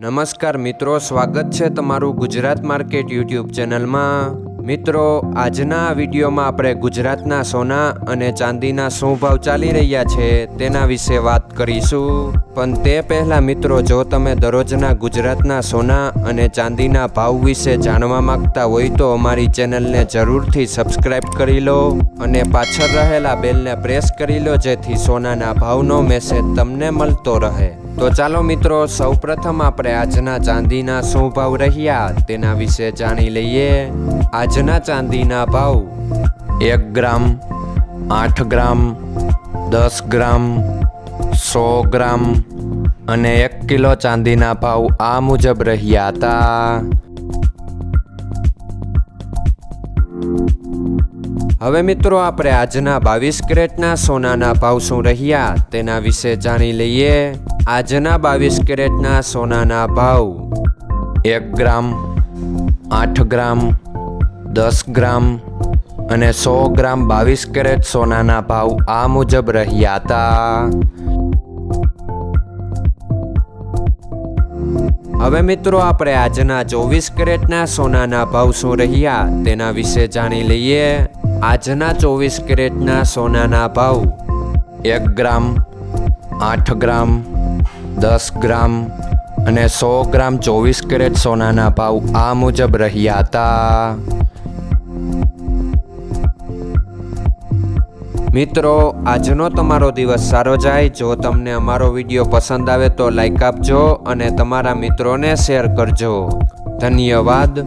નમસ્કાર મિત્રો, સ્વાગત છે તમારું ગુજરાત માર્કેટ યુટ્યુબ ચેનલમાં। મિત્રો, આજના વિડીયોમાં આપણે ગુજરાતના સોના અને ચાંદીના શું ભાવ ચાલી રહ્યા છે તેના વિશે વાત કરીશું। પણ તે પહેલાં મિત્રો, જો તમે દરરોજના ગુજરાતના સોના અને ચાંદીના ભાવ વિશે જાણવા માંગતા હોય તો અમારી ચેનલને જરૂરથી સબસ્ક્રાઈબ કરી લો અને પાછળ રહેલા બેલને પ્રેસ કરી લો, જેથી સોનાના ભાવનો મેસેજ તમને મળતો રહે। તો ચાલો મિત્રો, સૌપ્રથમ આપણે આજના ચાંદીના શું ભાવ રહ્યા તેના વિશે જાણી લઈએ। આજના ચાંદીના ભાવ 1 ગ્રામ, 8 ગ્રામ, 10 ગ્રામ, 100 ગ્રામ અને 1 કિલો ચાંદીના ભાવ આ મુજબ રહ્યા હતા। હવે મિત્રો, આપણે આજના 22 કેરેટના સોનાના ભાવ શું રહ્યા તેના વિશે જાણી લઈએ। આજના 22 કેરેટના સોનાના ભાવ 1 ગ્રામ, 8 ગ્રામ, 10 ગ્રામ અને 100 ગ્રામ 22 કેરેટ સોનાના ભાવ આ મુજબ રહ્યા હતા। હવે મિત્રો, આપણે આજના 24 કેરેટના સોનાના ભાવ શું રહ્યા તેના વિશે જાણી લઈએ। આજના 24 કેરેટના સોનાના ભાવ 1 ગ્રામ, 8 ગ્રામ, 10 ગ્રામ અને 100 ગ્રામ 24 કેરેટ સોનાના ભાવ આ મુજબ રહ્યા હતા। મિત્રો, આજનો તમારો દિવસ સારો જાય। જો તમને અમારો વિડીયો પસંદ આવે તો લાઈક આપજો અને તમારા મિત્રોને શેર કરજો। ધન્યવાદ।